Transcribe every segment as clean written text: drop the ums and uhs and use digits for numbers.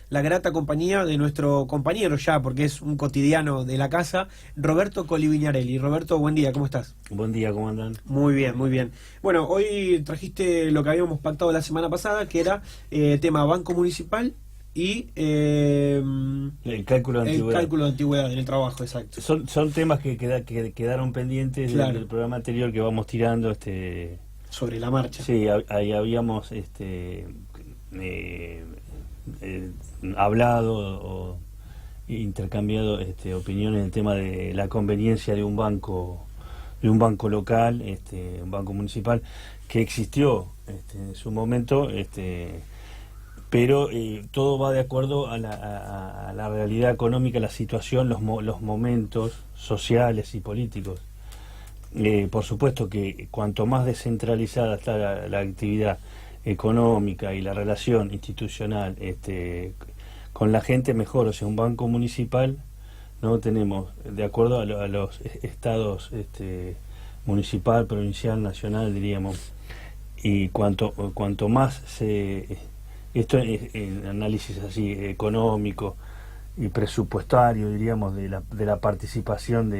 La grata compañía de nuestro compañero ya, porque es un cotidiano de la casa, Roberto Coliviñarelli. Roberto, buen día, ¿cómo estás? Buen día, ¿cómo andan? Muy bien, muy bien. Bueno, hoy trajiste lo que habíamos pactado la semana pasada, que era tema Banco Municipal y El cálculo de el antigüedad. cálculo de antigüedad en el trabajo, exacto. Son temas que quedaron pendientes Claro. del programa anterior que vamos tirando. Sobre la marcha. Sí, ahí habíamos hablado o intercambiado opiniones en el tema de la conveniencia de un banco local, un banco municipal que existió en su momento, pero todo va de acuerdo a la realidad económica, la situación, los momentos sociales y políticos. Por supuesto que cuanto más descentralizada está la actividad económica y la relación institucional con la gente, mejor. O sea, un banco municipal, no tenemos, de acuerdo a los estados municipal, provincial, nacional, diríamos, y cuanto más esto en análisis así económico y presupuestario, diríamos, de la participación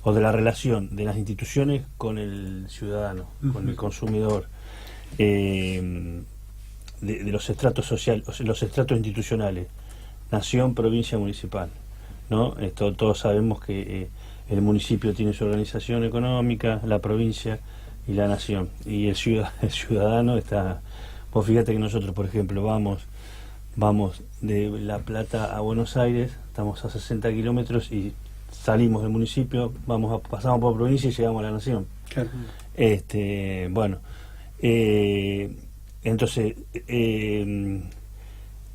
o de la relación de las instituciones con el ciudadano, con el consumidor, de los estratos sociales, o sea, los estratos institucionales, nación, provincia, municipal, ¿no? Todos sabemos que el municipio tiene su organización económica, la provincia y la nación, y el ciudadano está. Vos fíjate que nosotros, por ejemplo, vamos de La Plata a Buenos Aires, estamos a 60 kilómetros y salimos del municipio, pasamos por provincia y llegamos a la nación. Claro. Bueno, entonces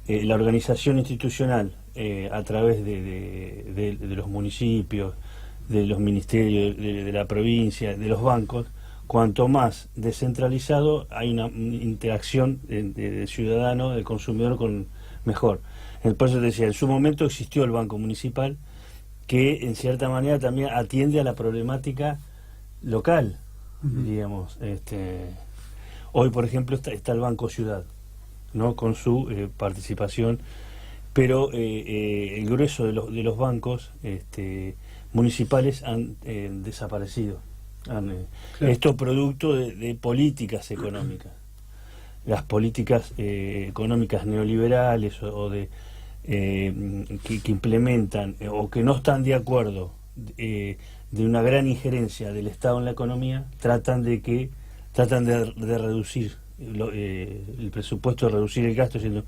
la organización institucional a través de los municipios, de los ministerios, de la provincia, de los bancos, cuanto más descentralizado hay una interacción del ciudadano, del consumidor con mejor. Por eso te decía, en su momento existió el Banco Municipal, que en cierta manera también atiende a la problemática local, diríamos. Hoy, por ejemplo, está el Banco Ciudad, ¿no? Con su participación, pero el grueso de los bancos municipales han desaparecido. Claro. Esto producto de políticas económicas. Las políticas económicas neoliberales que implementan o que no están de acuerdo de una gran injerencia del Estado en la economía, tratan de reducir el presupuesto, de reducir el gasto, diciendo,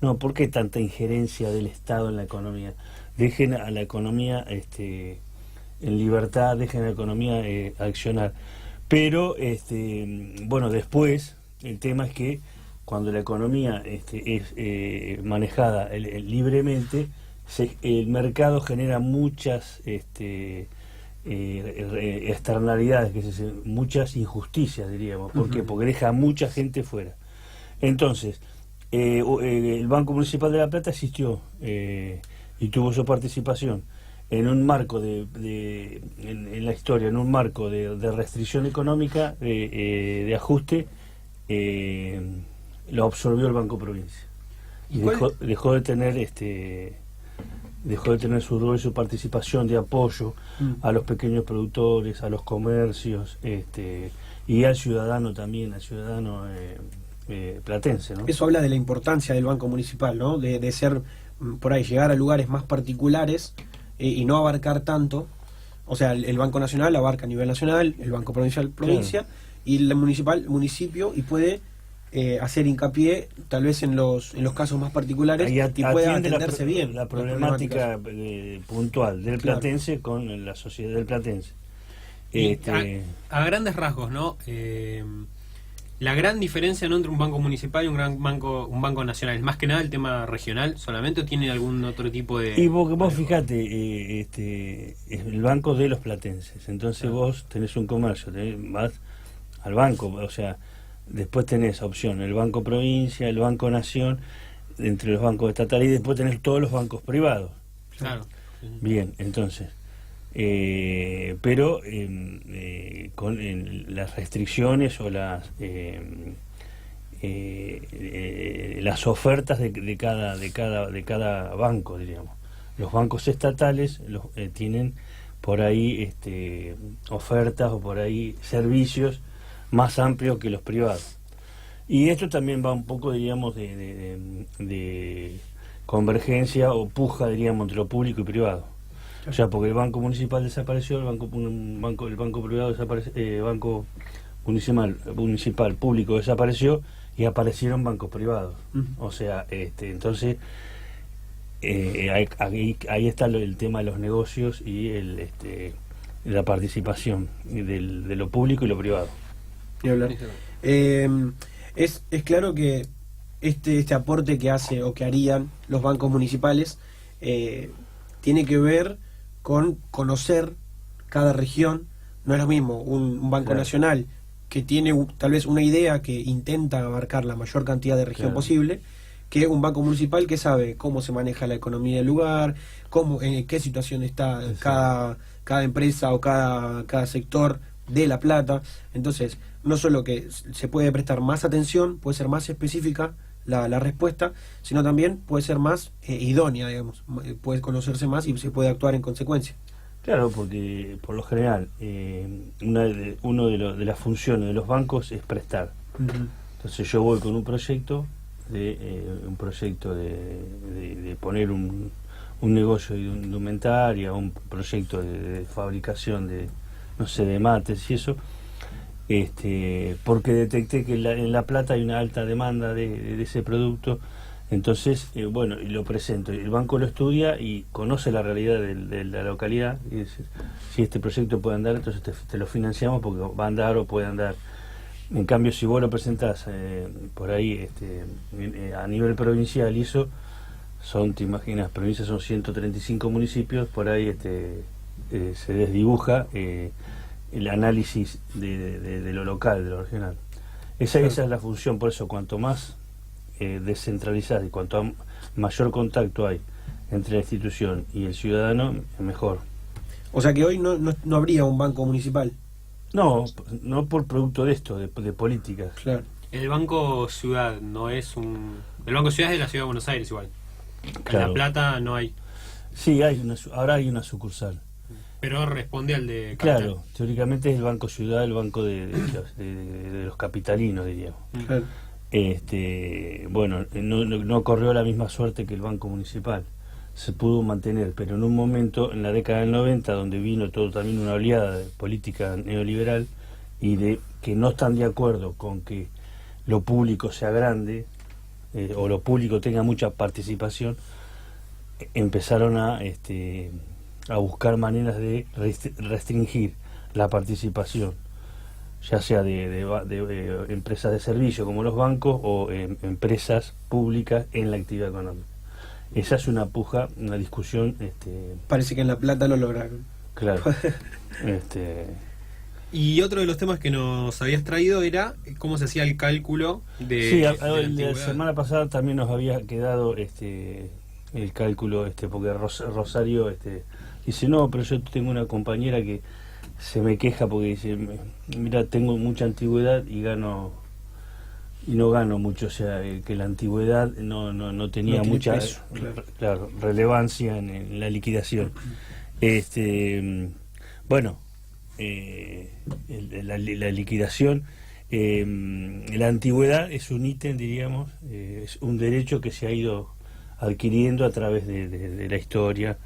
no, ¿por qué tanta injerencia del Estado en la economía? Dejen a la economía en libertad, dejen a la economía accionar. Pero, bueno, después el tema es que cuando la economía es manejada libremente, el mercado genera muchas externalidades, muchas injusticias, diríamos. ¿Por qué? Porque deja a mucha gente fuera. Entonces, el Banco Municipal de La Plata existió y tuvo su participación en un marco en la historia, en un marco de restricción económica, de ajuste. Lo absorbió el Banco Provincia y dejó de tener su rol y su participación de apoyo a los pequeños productores, a los comercios, y al ciudadano también, al ciudadano platense, ¿no? Eso habla de la importancia del Banco Municipal, ¿no? De ser, por ahí, llegar a lugares más particulares y no abarcar tanto. O sea, el Banco Nacional abarca a nivel nacional, el Banco Provincial, provincia, claro, y el municipal, municipio, y puede hacer hincapié tal vez en los casos más particulares y pueda atenderse bien la problemática puntual del platense, claro, con la sociedad del platense. A grandes rasgos, ¿no? La gran diferencia, ¿no?, entre un banco municipal y un banco nacional, es más que nada el tema regional solamente, ¿o tiene algún otro tipo de...? Y vos fijate, el banco de los platenses, entonces vos tenés un comercio, vas al banco, o sea, después tenés opción el Banco Provincia, el Banco Nación, entre los bancos estatales, y después tenés todos los bancos privados. Claro. Bien, entonces, pero con las restricciones o las las ofertas de cada banco, diríamos. Los bancos estatales tienen por ahí ofertas o por ahí servicios más amplios que los privados. Y esto también va un poco, diríamos, de convergencia o puja, diríamos, entre lo público y privado. O sea, porque el banco municipal desapareció, el banco privado desapareció, banco municipal público desapareció y aparecieron bancos privados. O sea, entonces ahí está el tema de los negocios y la participación de lo público y lo privado. Es claro que este aporte que hace o que harían los bancos municipales tiene que ver con conocer cada región. No es lo mismo un banco nacional que tiene tal vez una idea que intenta abarcar la mayor cantidad de región posible, que un banco municipal que sabe cómo se maneja la economía del lugar, en qué situación está cada empresa o cada sector de La Plata. Entonces, no solo que se puede prestar más atención, puede ser más específica la respuesta, sino también puede ser más idónea, digamos, puede conocerse más y se puede actuar en consecuencia. Claro, porque por lo general una de las funciones de los bancos es prestar. Entonces yo voy con un proyecto de poner un negocio de indumentaria, un proyecto de fabricación de mates y eso, porque detecté que en La Plata hay una alta demanda de ese producto. Entonces, y lo presento. El banco lo estudia y conoce la realidad de la localidad y dice, si este proyecto puede andar, entonces te lo financiamos porque va a andar o puede andar. En cambio, si vos lo presentás por ahí a nivel provincial y eso, te imaginas, provincias son 135 municipios, por ahí se desdibuja el análisis de lo local, de lo regional. Esa es la función, por eso cuanto más descentralizada y cuanto mayor contacto hay entre la institución y el ciudadano, mejor. O sea que hoy no habría un banco municipal. No por producto de esto, de políticas. Claro. El Banco Ciudad no es el Banco Ciudad es de la Ciudad de Buenos Aires igual. Claro. En La Plata no hay. Sí, ahora hay una sucursal. Pero responde al de Capital. Claro, teóricamente es el Banco Ciudad, el banco de los capitalinos, diríamos. Claro. No corrió la misma suerte que el Banco Municipal. Se pudo mantener, pero en un momento, en la década del 90, donde vino también una oleada de política neoliberal y de que no están de acuerdo con que lo público sea grande o lo público tenga mucha participación, empezaron a buscar maneras de restringir la participación, ya sea de empresas de servicio como los bancos o empresas públicas en la actividad económica. Esa es una puja, una discusión. Parece que en La Plata lo lograron. Claro. Y otro de los temas que nos habías traído era cómo se hacía el cálculo de. Sí, la semana pasada también nos había quedado el cálculo, porque Rosario dice, no, pero yo tengo una compañera que se me queja porque dice, mira, tengo mucha antigüedad y no gano mucho, o sea, que la antigüedad no tenía mucha peso, claro, relevancia en la liquidación. La liquidación, la antigüedad es un ítem, diríamos, es un derecho que se ha ido adquiriendo a través de la historia,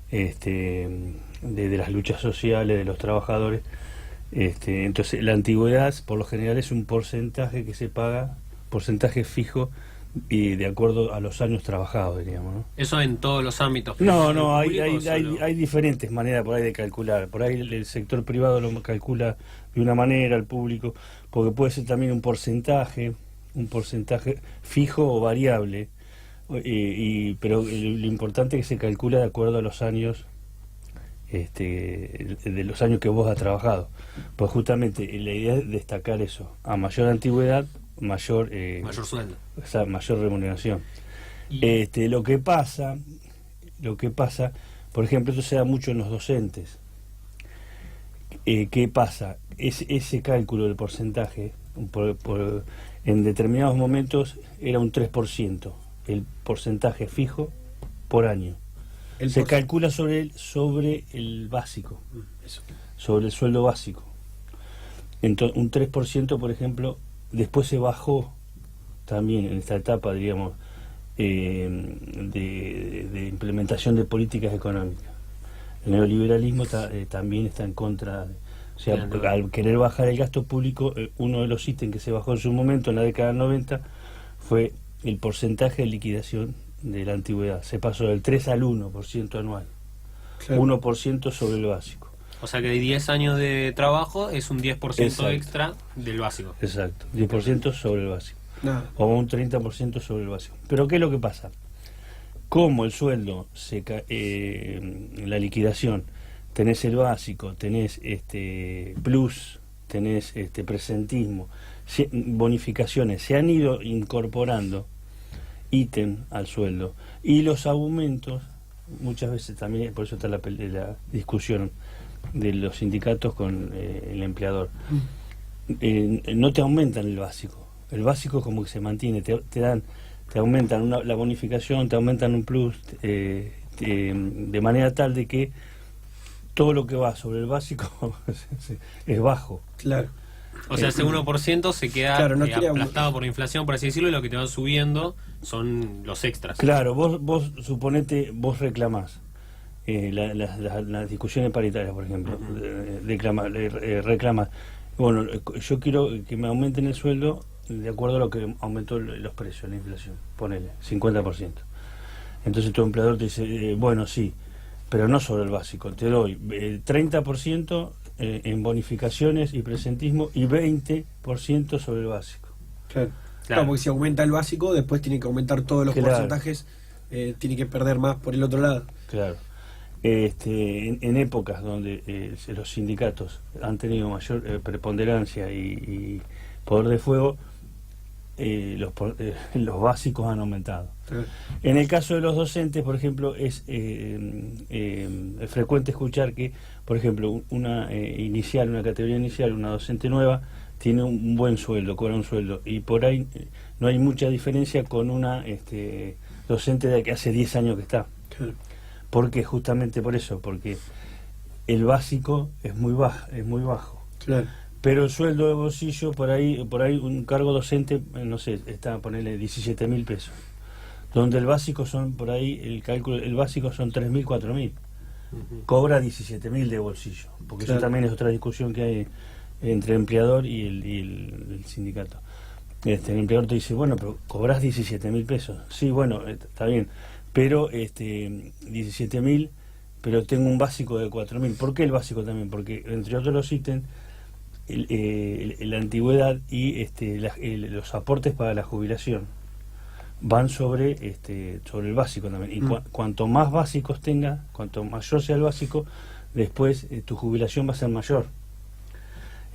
de las luchas sociales, de los trabajadores. Entonces la antigüedad por lo general es un porcentaje que se paga, porcentaje fijo y de acuerdo a los años trabajados, diríamos, ¿no? Eso en todos los ámbitos. No, hay diferentes maneras por ahí de calcular. Por ahí el sector privado lo calcula de una manera, el público, porque puede ser también un porcentaje fijo o variable, pero lo importante es que se calcula de acuerdo a los años, de los años que vos has trabajado. Pues justamente la idea es destacar eso, a mayor antigüedad, mayor sueldo, o sea, mayor remuneración. Lo que pasa, por ejemplo, esto se da mucho en los docentes. ¿Qué pasa? Ese cálculo del porcentaje En determinados momentos era un 3%, el porcentaje fijo por año. Se calcula sobre el básico, Eso. sobre el sueldo básico. Entonces, un 3%, por ejemplo, después se bajó también en esta etapa, diríamos, de implementación de políticas económicas. El neoliberalismo también está en contra o sea, al querer bajar el gasto público, uno de los ítems que se bajó en su momento, en la década del 90, fue el porcentaje de liquidación de la antigüedad. Se pasó del 3 al 1% anual. Claro. 1% sobre el básico. O sea que de 10 años de trabajo es un 10% extra del básico. Exacto, 10% sobre el básico. No. O un 30% sobre el básico. Pero ¿qué es lo que pasa? Como el sueldo, en la liquidación, tenés el básico, tenés plus, tenés presentismo, bonificaciones, se han ido incorporando ítem al sueldo. Y los aumentos, muchas veces también, por eso está la discusión de los sindicatos con el empleador, no te aumentan el básico. El básico como que se mantiene, te aumentan la bonificación, te aumentan un plus, de manera tal de que todo lo que va sobre el básico es bajo. Claro. O sea, ese 1% se queda aplastado por la inflación, por así decirlo, y lo que te van subiendo son los extras. Claro, vos suponete, vos reclamás las discusiones paritarias, por ejemplo, reclamás, bueno, yo quiero que me aumenten el sueldo de acuerdo a lo que aumentó los precios, la inflación, ponele, 50%. Entonces tu empleador te dice, bueno, sí, pero no sobre el básico, te doy 30% en bonificaciones y presentismo y 20% sobre el básico. Claro, porque si aumenta el básico, después tiene que aumentar todos los porcentajes, tiene que perder más por el otro lado. Claro. En épocas donde los sindicatos han tenido mayor preponderancia y poder de fuego, los básicos han aumentado. En el caso de los docentes, por ejemplo, es frecuente escuchar que, por ejemplo, una categoría inicial, una docente nueva, tiene un buen sueldo, cobra un sueldo, y por ahí no hay mucha diferencia con una docente de que hace 10 años que está. Claro. Porque justamente por eso, porque el básico es muy bajo. Claro. Pero el sueldo de bolsillo, por ahí un cargo docente, no sé, está a ponerle 17.000 pesos. Donde el básico son, por ahí, el básico son 3.000, 4.000. Cobra 17.000 de bolsillo. Porque eso también es otra discusión que hay entre el empleador y el sindicato. El empleador te dice, bueno, pero cobras 17.000 pesos. Sí, bueno, está bien. Pero 17.000, pero tengo un básico de 4.000. ¿Por qué el básico también? Porque, entre otros los ítems, la antigüedad y los aportes para la jubilación van sobre el básico también. Y cuanto más básicos tenga, cuanto mayor sea el básico, después tu jubilación va a ser mayor.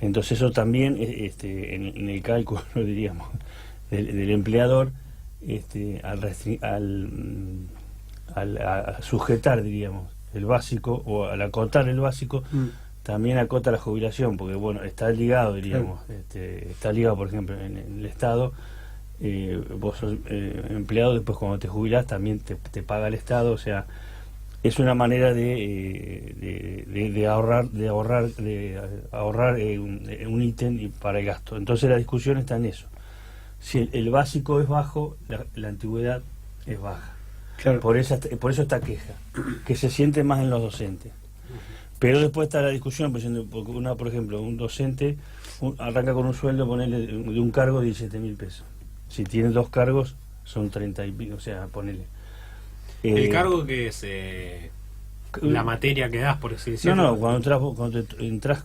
Entonces eso también en el cálculo, diríamos, del empleador, al sujetar, diríamos, el básico, o al acotar el básico, también acota la jubilación, porque bueno, está ligado, diríamos, está ligado, por ejemplo, en el Estado, vos sos empleado, después cuando te jubilás también te paga el Estado, o sea, es una manera de ahorrar un ítem para el gasto. Entonces la discusión está en eso. Si el básico es bajo, la antigüedad es baja. Claro. Por eso esta queja, que se siente más en los docentes. Pero después está la discusión, porque por ejemplo, un docente arranca con un sueldo, ponerle de un cargo de 17.000 pesos. Si tiene 2 cargos, son 30 y pico, o sea, ponele. ¿El cargo que es la materia que das, por así decirlo? No, cuando entras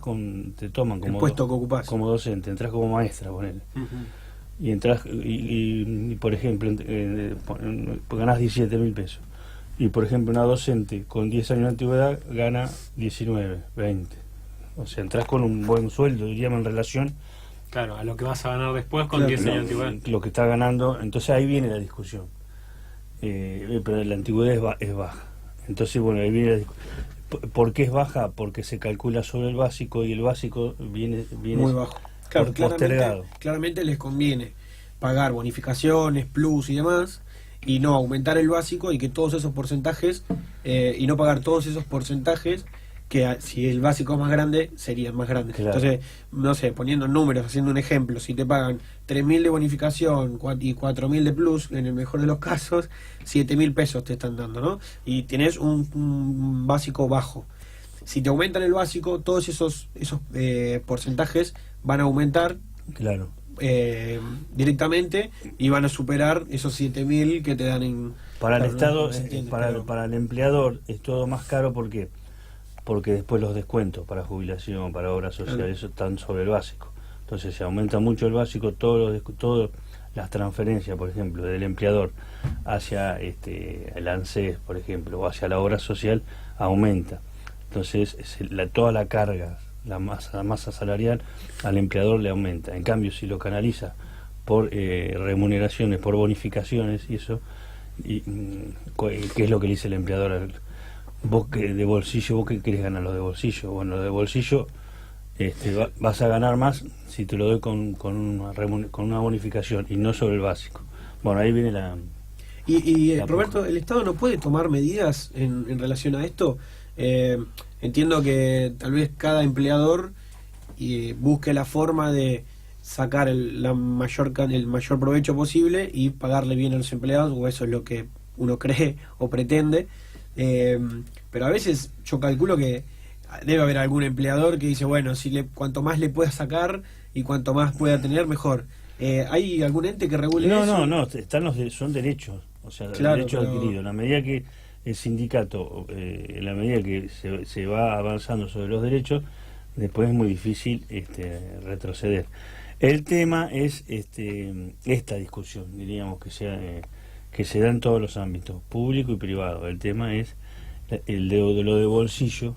te toman como, el puesto que ocupás, como docente, entras como maestra, ponele. Y entras, y por ejemplo, ganás 17.000 pesos. Y por ejemplo, una docente con 10 años de antigüedad gana 19, 20. O sea, entras con un buen sueldo, diríamos, en relación. Claro, a lo que vas a ganar después con 10 años de antigüedad. Lo que está ganando, entonces ahí viene la discusión. Pero la antigüedad es baja. Entonces, bueno, ahí viene la discusión. ¿Por qué es baja? Porque se calcula sobre el básico y el básico viene muy bajo. Claro, postergado. claramente les conviene pagar bonificaciones, plus y demás, y no aumentar el básico y que todos esos porcentajes, y no pagar todos esos porcentajes que si el básico es más grande, serían más grandes. Claro. Entonces, no sé, poniendo números, haciendo un ejemplo, si te pagan 3.000 de bonificación y 4.000 de plus, en el mejor de los casos, 7.000 pesos te están dando, ¿no? Y tenés un básico bajo. Si te aumentan el básico, todos esos porcentajes van a aumentar, Claro. Directamente, y van a superar esos 7.000 que te dan en... Para el claro, Estado, no se entiende, pero- para el empleador es todo más caro. ¿Por qué? Porque después los descuentos para jubilación, para obra social, Claro. eso están sobre el básico. Entonces se aumenta mucho el básico, todas las transferencias, por ejemplo, del empleador hacia el ANSES, por ejemplo, o hacia la obra social, aumenta. Entonces toda la carga, la masa salarial al empleador le aumenta. En cambio, si lo canaliza por remuneraciones, por bonificaciones y eso, ¿qué es lo que le dice el empleador? Vos que de bolsillo, vos que querés ganar lo de bolsillo. Bueno, lo de bolsillo vas a ganar más si te lo doy con una bonificación y no sobre el básico. Bueno, ahí viene la... Y Roberto, ¿el Estado no puede tomar medidas en relación a esto? Entiendo que tal vez cada empleador busque la forma de sacar el mayor provecho posible y pagarle bien a los empleados, o eso es lo que uno cree o pretende. Pero a veces yo calculo que debe haber algún empleador que dice, bueno, cuanto más le pueda sacar y cuanto más pueda tener, mejor. ¿Hay algún ente que regule eso? No, son derechos, o sea, Claro, derechos pero... adquiridos. En la medida que el sindicato, en la medida que se va avanzando sobre los derechos, después es muy difícil retroceder. El tema es esta discusión, diríamos, que se da en todos los ámbitos, público y privado. El tema es el de lo de bolsillo,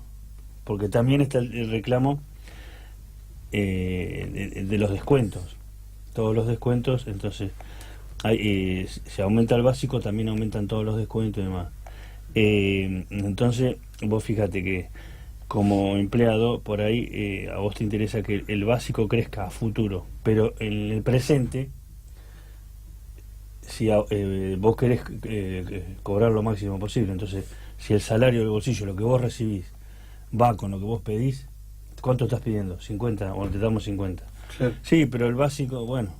porque también está el reclamo de los descuentos, todos los descuentos. Entonces se aumenta el básico, también aumentan todos los descuentos y demás. Entonces vos fíjate que como empleado por ahí a vos te interesa que el básico crezca a futuro, pero en el presente, si vos querés cobrar lo máximo posible, entonces si el salario del bolsillo, lo que vos recibís, va con lo que vos pedís, ¿cuánto estás pidiendo? 50, o te damos 50. Claro. Sí, pero el básico, bueno,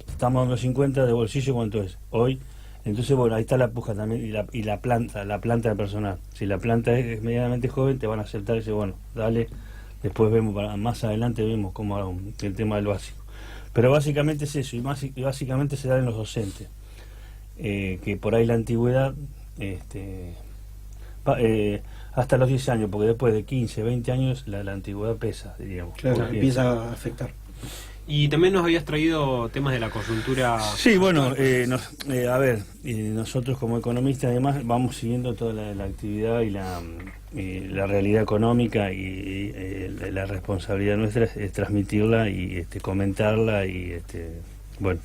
estamos dando 50 de bolsillo, ¿cuánto es? Hoy, entonces bueno, ahí está la puja también, y la planta de personal. Si la planta es medianamente joven, te van a aceptar y decir, bueno, dale, después vemos, más adelante vemos cómo el tema del básico. Pero básicamente es eso, y básicamente se da en los docentes. Que por ahí la antigüedad hasta los 10 años, porque después de 15, 20 años la antigüedad pesa, diríamos. Claro, Porque empieza a afectar. Y también nos habías traído temas de la coyuntura. Sí, bueno, a ver, nosotros como economistas además vamos siguiendo toda la actividad y la realidad económica, y la responsabilidad nuestra es transmitirla y comentarla y bueno,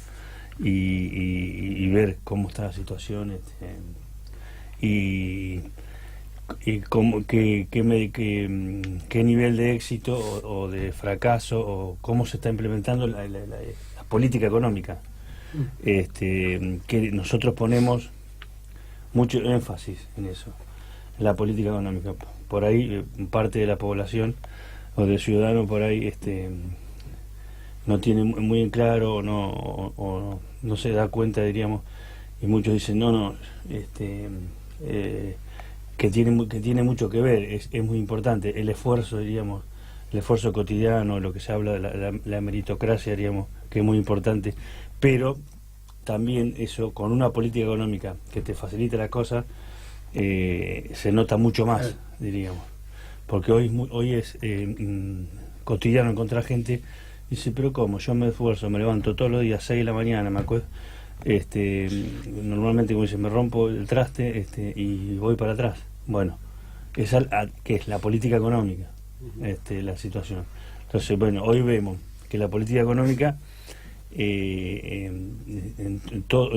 y ver cómo está la situación y qué nivel de éxito o de fracaso, o cómo se está implementando la política económica. Que nosotros ponemos mucho énfasis en eso, en la política económica. Por ahí parte de la población o del ciudadano por ahí no tiene muy en claro, o no se da cuenta, diríamos, y muchos dicen que tiene mucho que ver. Es muy importante el esfuerzo, diríamos, el esfuerzo cotidiano, lo que se habla de la meritocracia, diríamos, que es muy importante, pero también eso, con una política económica que te facilite las cosas, se nota mucho más, diríamos, porque hoy es cotidiano encontrar gente, dice, pero ¿cómo? Yo me esfuerzo, me levanto todos los días 6 de la mañana, me acuerdo, normalmente, como dice, me rompo el traste y voy para atrás. Bueno, esa que es la política económica, la situación. Entonces, bueno, hoy vemos que la política económica, en todo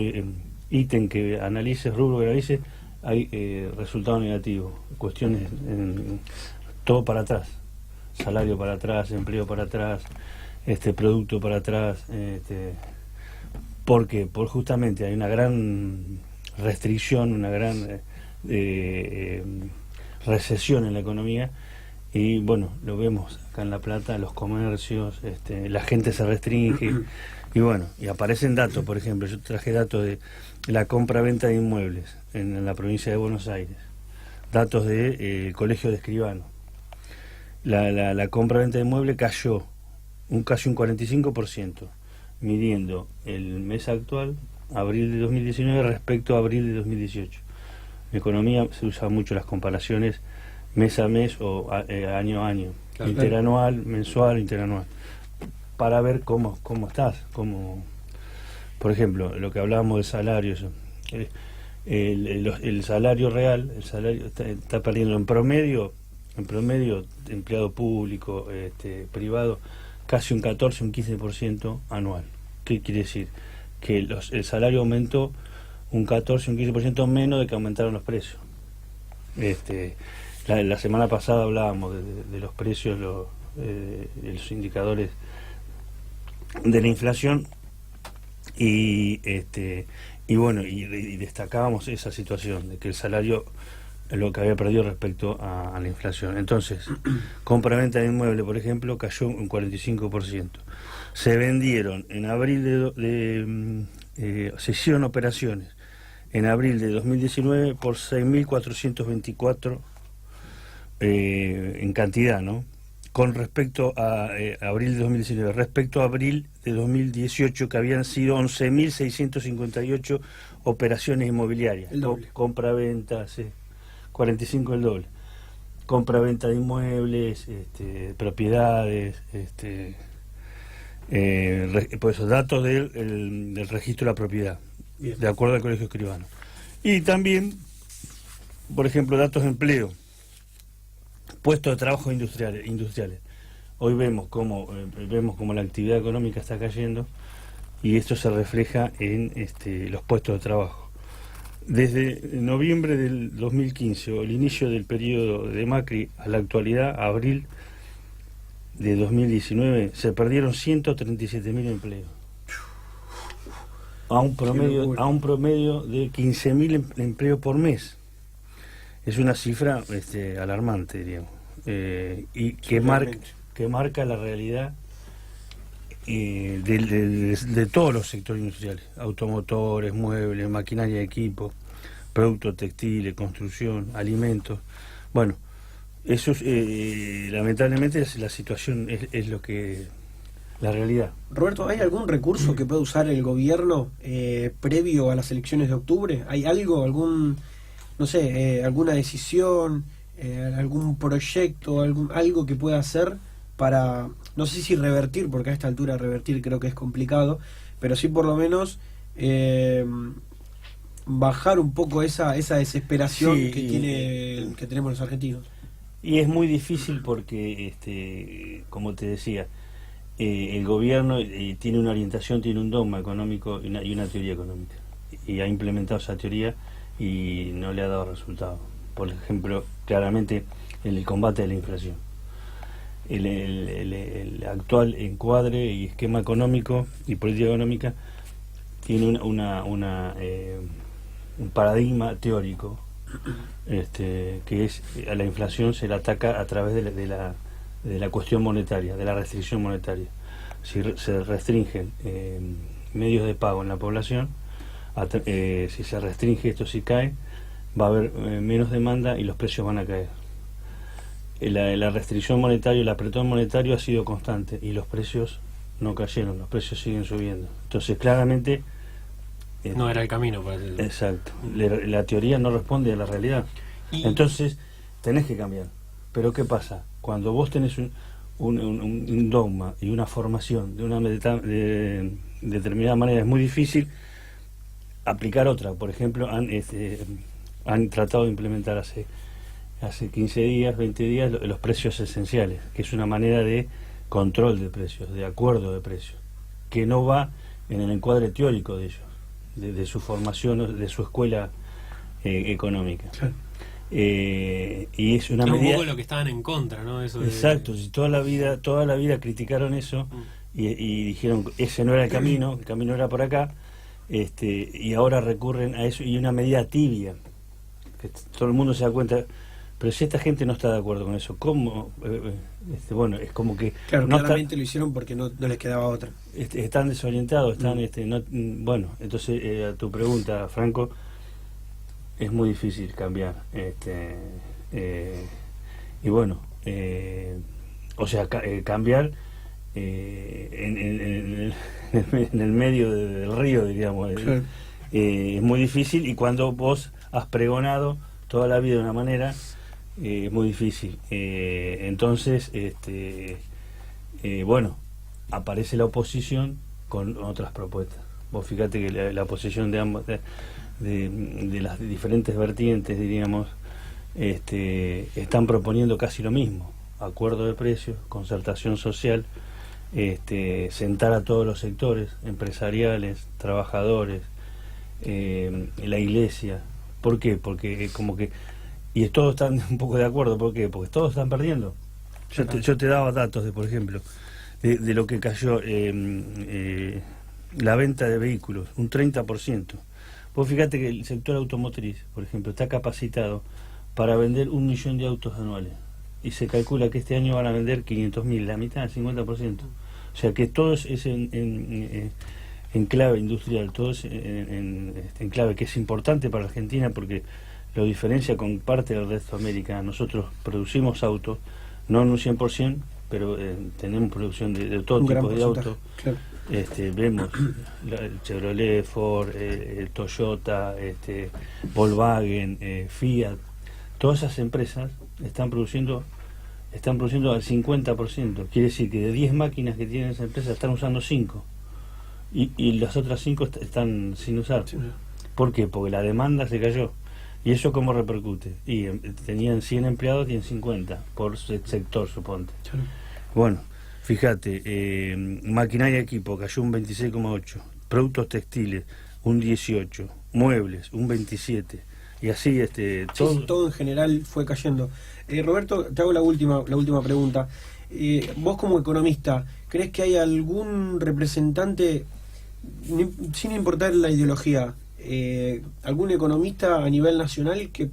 ítem que analices, rubro que analices, hay resultados negativos, cuestiones, todo para atrás, salario para atrás, empleo para atrás, producto para atrás, ¿Por qué? Porque justamente hay una gran restricción, una gran recesión en la economía, y bueno, lo vemos acá en La Plata, los comercios, la gente se restringe, y bueno, y aparecen datos. Por ejemplo, yo traje datos de la compra-venta de inmuebles en la provincia de Buenos Aires, datos del Colegio de Escribanos. La compra-venta de inmuebles cayó casi un 45%, midiendo el mes actual, abril de 2019, respecto a abril de 2018. En economía se usan mucho las comparaciones mes a mes o año a año, claro, interanual, mensual, interanual, para ver cómo estás, por ejemplo, lo que hablábamos del salario, eso. El salario real, el salario está perdiendo en promedio, empleado público, privado, casi un 14, un 15% anual. ¿Qué quiere decir? Que el salario aumentó un 14, un 15% menos de que aumentaron los precios. La semana pasada hablábamos de los precios, los indicadores de la inflación, y bueno, y destacábamos esa situación de que el salario lo que había perdido respecto a la inflación. Entonces, compra-venta de inmueble, por ejemplo, cayó un 45%. Se vendieron en abril se hicieron operaciones en abril de 2019 por 6.424 en cantidad, ¿no? Con respecto a abril de 2019, respecto a abril de 2018, que habían sido 11.658 operaciones inmobiliarias. El doble. Compra-venta, sí, 45, el doble. Compra-venta de inmuebles, propiedades, por esos datos del registro de la propiedad. Bien. De acuerdo al Colegio Escribano. Y también, por ejemplo, datos de empleo, puestos de trabajo industriales. Hoy vemos cómo la actividad económica está cayendo, y esto se refleja en los puestos de trabajo. Desde noviembre del 2015, o el inicio del periodo de Macri, a la actualidad, abril de 2019, se perdieron 137.000 empleos. A un promedio de 15.000 empleos por mes. Es una cifra alarmante, diríamos, y que marca la realidad de todos los sectores industriales: automotores, muebles, maquinaria, equipo, productos textiles, construcción, alimentos. Bueno, eso lamentablemente la situación es lo que la realidad. Roberto, ¿hay algún recurso que pueda usar el gobierno previo a las elecciones de octubre? ¿Hay algo, alguna decisión, algún proyecto, algo que pueda hacer para, no sé si revertir, porque a esta altura revertir creo que es complicado, pero sí por lo menos bajar un poco esa desesperación, sí, que tenemos los argentinos? Y es muy difícil porque, como te decía, el gobierno tiene una orientación, tiene un dogma económico y una teoría económica, y ha implementado esa teoría y no le ha dado resultado. Por ejemplo, claramente en el combate de la inflación, el actual encuadre y esquema económico y política económica tiene un paradigma teórico, que es a la inflación se la ataca a través de la cuestión monetaria, de la restricción monetaria. Si se restringen medios de pago en la población, si se restringe esto, si cae, va a haber menos demanda y los precios van a caer. La restricción monetaria, el apretón monetario ha sido constante y los precios no cayeron, los precios siguen subiendo. Entonces, claramente no era el camino para eso. Exacto. La teoría no responde a la realidad. Entonces, tenés que cambiar. Pero ¿qué pasa? Cuando vos tenés un dogma y una formación de una determinada manera, es muy difícil aplicar otra. Por ejemplo, han tratado de implementar hace 15 días, 20 días, los precios esenciales, que es una manera de control de precios, de acuerdo de precios, que no va en el encuadre teórico de ellos, de su formación, de su escuela económica. Claro. Y es una medida... un poco lo que estaban en contra, ¿no? Eso Exacto, si toda la vida criticaron eso, y dijeron ese no era el camino era por acá, y ahora recurren a eso, y una medida tibia, que todo el mundo se da cuenta. Pero si esta gente no está de acuerdo con eso, ¿cómo? Bueno, es como que... Claro, no claramente lo hicieron porque no les quedaba otra. Están desorientados, están... bueno, entonces, a tu pregunta, Franco, es muy difícil cambiar. Y bueno, o sea, cambiar en el medio del río, digamos. Claro. Es muy difícil, y cuando vos has pregonado toda la vida de una manera... es muy difícil. Entonces, bueno, aparece la oposición con otras propuestas. Vos fíjate que la oposición de ambos, de las diferentes vertientes, diríamos, están proponiendo casi lo mismo: acuerdo de precios, concertación social, sentar a todos los sectores empresariales, trabajadores, la iglesia. ¿Por qué? Porque como que... Y todos están un poco de acuerdo. ¿Por qué? Porque todos están perdiendo. Yo te daba datos de, por ejemplo, de lo que cayó la venta de vehículos, un 30%. Vos fíjate que el sector automotriz, por ejemplo, está capacitado para vender 1 millón de autos anuales. Y se calcula que este año van a vender 500.000, la mitad, el 50%. O sea que todo es en clave industrial, todo es en clave, que es importante para Argentina, porque lo diferencia con parte del resto de América. Nosotros producimos autos, no en un 100%, pero tenemos producción de todo tipo de autos. Claro. Vemos el Chevrolet, Ford, Toyota, Volkswagen, Fiat. Todas esas empresas están produciendo al 50%. Quiere decir que de 10 máquinas que tienen esa empresa están usando 5. Y las otras 5 están sin usar. Sí. ¿Por qué? Porque la demanda se cayó. ¿Y eso cómo repercute? Y tenían 100 empleados, tienen 50 por sector, suponte. Sí. Bueno, fíjate, maquinaria y equipo cayó un 26,8, productos textiles un 18, muebles un 27, y así todo en general fue cayendo. Roberto, te hago la última pregunta. Vos, como economista, ¿crees que hay algún representante, sin importar la ideología, algún economista a nivel nacional que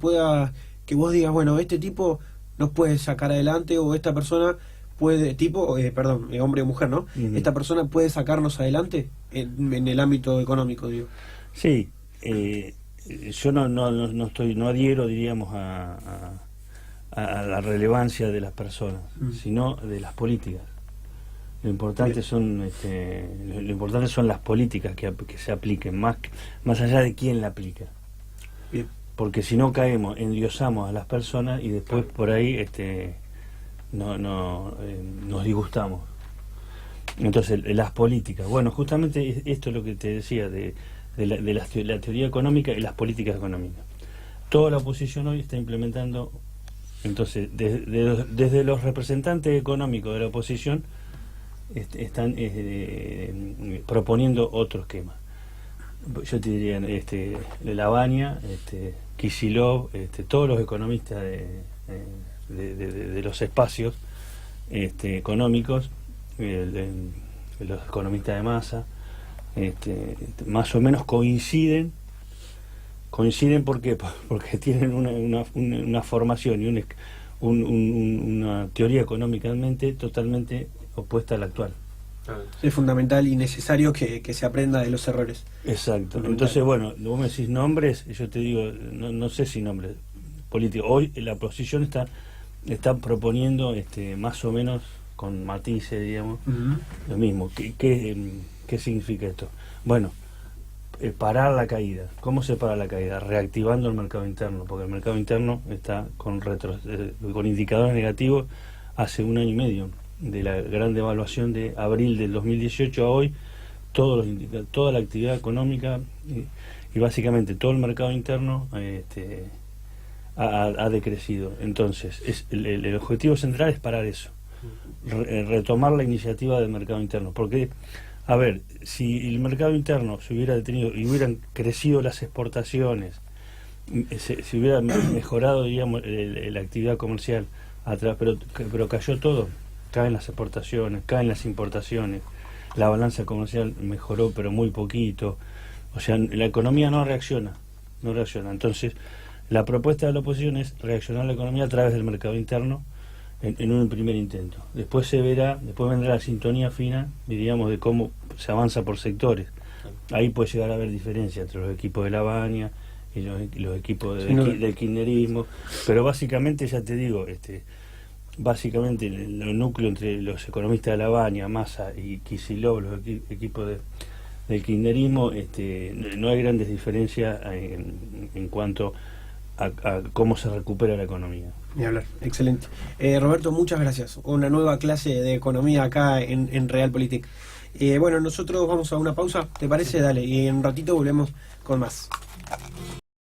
vos digas, bueno, este tipo nos puede sacar adelante, o esta persona puede, hombre o mujer, ¿no? Uh-huh. Esta persona puede sacarnos adelante en el ámbito económico, digo? Sí, yo no adhiero, diríamos, a la relevancia de las personas, sino de las políticas. Lo importante son las políticas que se apliquen, más allá de quién la aplica. Bien. Porque si no caemos, endiosamos a las personas y después por ahí nos disgustamos. Entonces, las políticas, bueno, justamente esto es lo que te decía de la teoría económica y las políticas económicas. Toda la oposición hoy está implementando, entonces, desde los representantes económicos de la oposición están proponiendo otro esquema. Yo te diría, Lavagna, Kicillof, todos los economistas de los espacios económicos, los economistas de masa, más o menos coinciden. ¿Por qué? Porque tienen una formación y una teoría económicamente totalmente opuesta a la actual. Es fundamental y necesario que se aprenda de los errores. Exacto. Entonces, bueno, vos me decís nombres, yo te digo, no sé si nombres políticos. Hoy la oposición está proponiendo más o menos con matices, digamos, lo mismo. ¿Qué significa esto? Bueno, parar la caída. ¿Cómo se para la caída? Reactivando el mercado interno, porque el mercado interno está con indicadores negativos hace 1 año y medio, de la gran devaluación de abril del 2018 a hoy. Toda la actividad económica y básicamente todo el mercado interno ha decrecido. Entonces, el objetivo central es parar eso, retomar la iniciativa del mercado interno, porque, a ver, si el mercado interno se hubiera detenido y hubieran crecido las exportaciones, si hubiera mejorado, digamos, la actividad comercial atrás, pero cayó todo. Caen las exportaciones, caen las importaciones, la balanza comercial mejoró pero muy poquito, O sea, la economía no reacciona. Entonces, la propuesta de la oposición es reaccionar la economía a través del mercado interno en un primer intento. Después vendrá la sintonía fina, diríamos, de cómo se avanza por sectores. Ahí puede llegar a haber diferencia entre los equipos de la Baña y los equipos del kirchnerismo, pero básicamente, ya te digo, básicamente el núcleo entre los economistas de la Baña, Massa y Kicillof, los equipos del kirchnerismo, no hay grandes diferencias en cuanto a cómo se recupera la economía. Ni hablar, excelente. Roberto, muchas gracias. Una nueva clase de economía acá en Realpolitik. Bueno, nosotros vamos a una pausa, ¿te parece? Dale, y en un ratito volvemos con más.